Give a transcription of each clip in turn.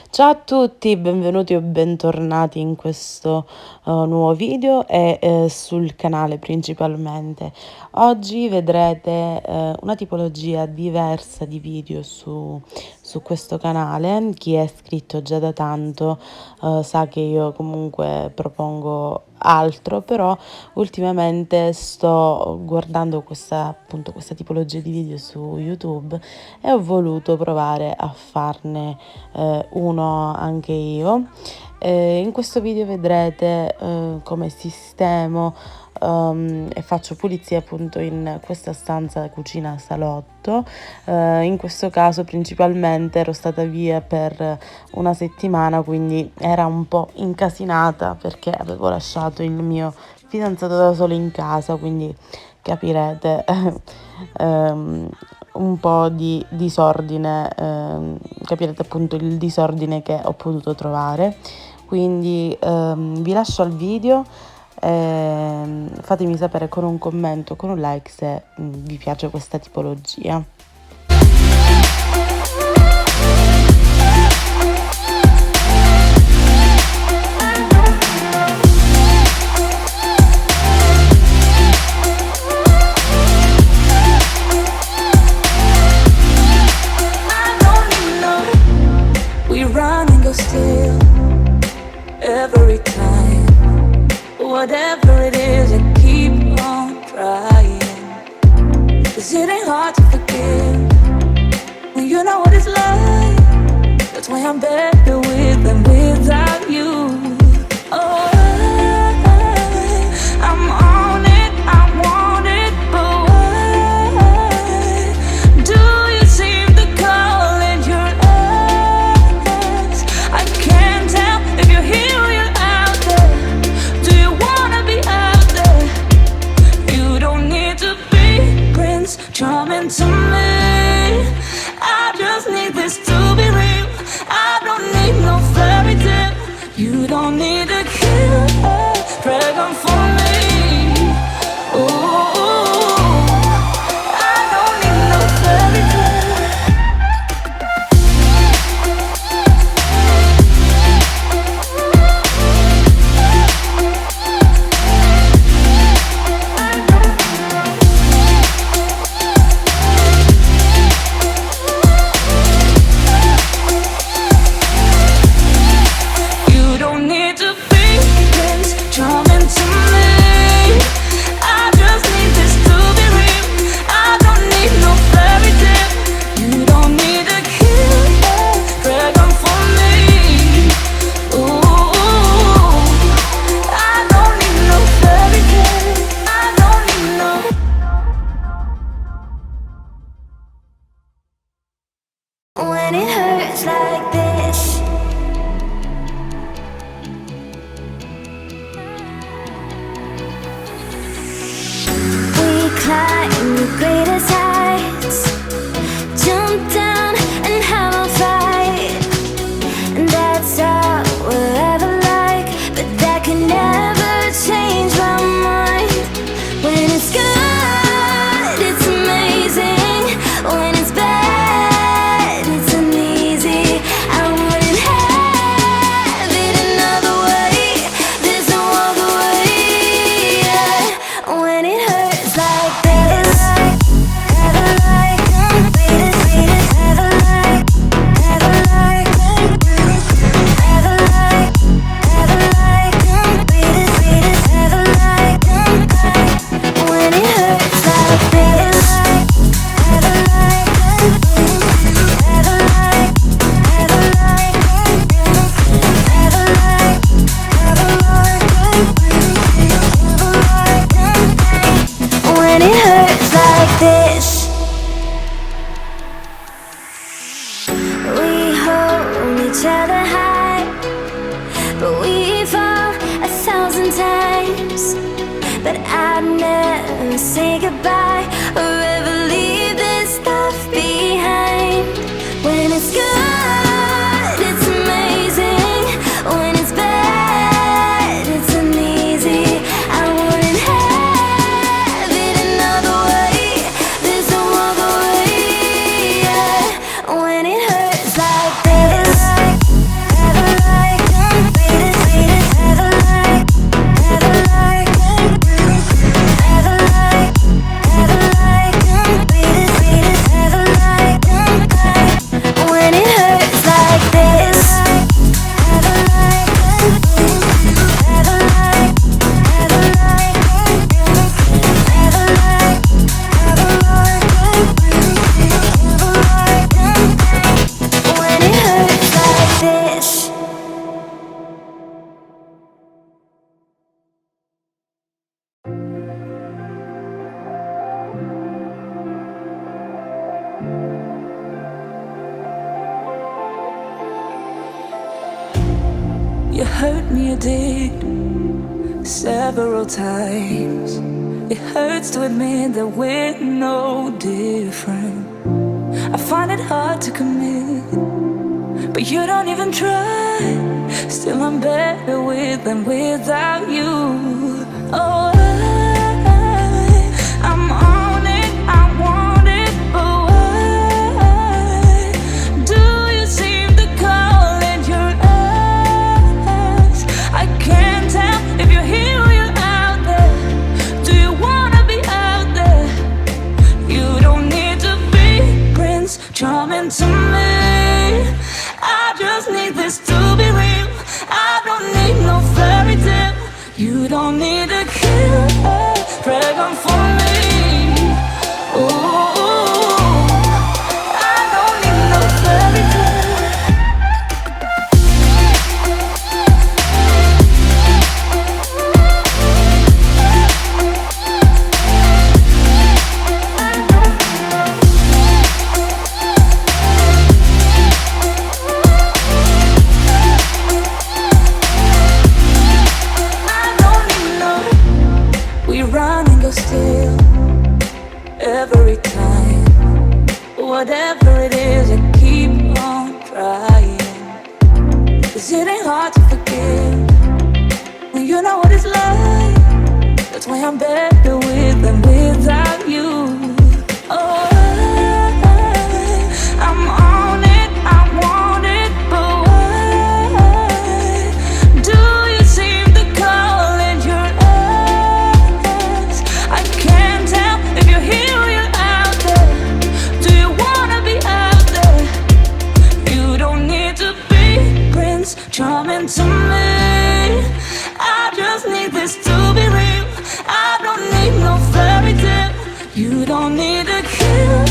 Ciao a tutti, benvenuti o bentornati in questo nuovo video e sul canale principalmente. Oggi vedrete una tipologia diversa di video su questo canale. Chi è iscritto già da tanto sa che io comunque propongo altro, però ultimamente sto guardando appunto questa tipologia di video su YouTube e ho voluto provare a farne uno anche io. In questo video vedrete come sistemo e faccio pulizia appunto in questa stanza cucina salotto. In questo caso principalmente ero stata via per una settimana, quindi era un po' incasinata perché avevo lasciato il mio fidanzato da solo in casa, quindi capirete un po' di disordine, capirete appunto il disordine che ho potuto trovare. Quindi vi lascio al video, fatemi sapere con un commento, con un like se vi piace questa tipologia. Still, every time, whatever it is, I keep on trying. 'Cause it ain't hard to forgive when you know what it's like. That's why I'm better with than without you. Oh, I'm on it, I want it, but why do you seem to call it your eyes? I can't tell if you're here or you're out there. Do you wanna be out there? You don't need to be Prince Charming to me. I just need this to be real. I don't need no fairy tale. You don't need to kill a dragon for me. Ooh, I don't need no fairy tale. You don't need to be Prince Charming to me. I just need this to be real. I don't need no fairy tale. You don't need to kill a dragon for me. Ooh, I don't need no fairy tale. I don't need no. When it hurts like this, we climb the greatest heights, jump down and have a fight. And that's all we'll ever like, but that can never change my mind. When it's good, it's amazing. When it's bad, it's uneasy. I wouldn't have it another way. There's no other way. Yeah. When it hurts like this, ever like, ever like, ever like, ever like, ever like, ever like, when it hurts like this, ever like, ever like, ever like, ever like, when it hurts like this. We hold each other high, but we fall 1,000 times. But I'd never say goodbye or ever leave this stuff behind. When it's good, it's amazing. When it's bad, it's uneasy. I wouldn't have it another way. There's no other way. Yeah. When it hurts like this, You hurt me, you did, several times. It hurts to admit that we're no different. I find it hard to commit, but you don't even try. Still I'm better with than without you. Oh, I'm on it, I want it, but why do you seem to call it your ex? I can't tell if you're here or you're out there. Do you wanna be out there? You don't need to be Prince Charming to me. I just need this to be real. I don't need no fairy tale. You don't need a killer dragon for me. Ooh, I don't need no fairy tale. Still, every time, whatever it is, I keep on trying. 'Cause it ain't hard to forgive when you know what it's like. That's why I'm better with than without you. Oh, I'm on it, I want it, but why do you seem to call it your ex? I can't tell if you're here or you're out there. Do you wanna be out there? You don't need to be Prince Charming to me. I just need this to be real. I don't need no fairy tale. You don't need a killer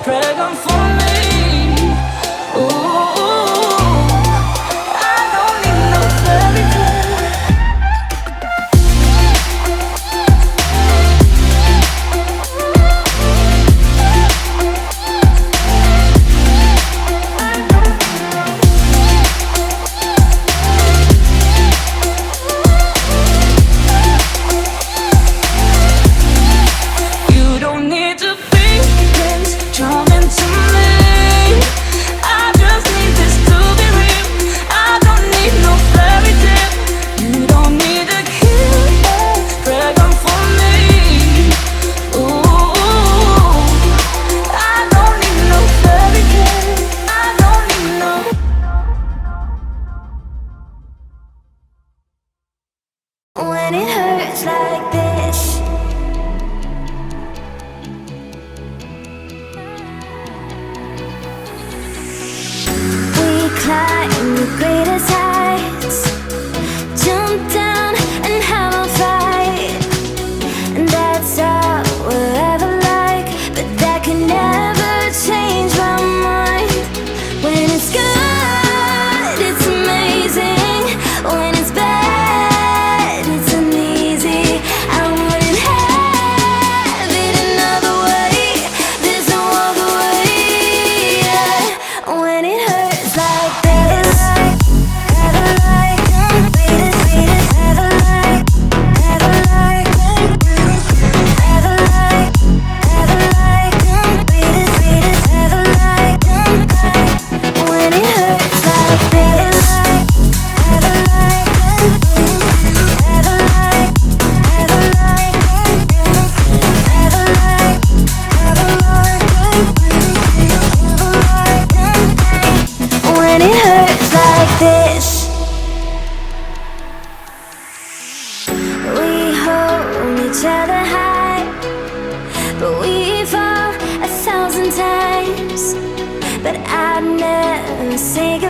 dragon for me. Ooh, I don't need no fairy tale. You don't need to be Prince Charming to me. I just need this to be real. I don't need no fairy tale. You don't need a killer dragon for me. Ooh, I don't need no fairy tale. I don't need no. When it hurts like this, we climb the greatest heights, jump down and have a fight, and that's all we'll ever like. But that can never change my mind. When it's good, it's amazing. When it's bad, it's uneasy. I wouldn't have it another way. There's no other way. Yeah. When it hurts like this, ever like, ever like, ever like, ever like, ever like, ever like, when it hurts like this, ever like, ever like, ever like, ever like, ever like, when it hurts like this. We hold each other high, but we fall 1,000 times. But I'd never say goodbye.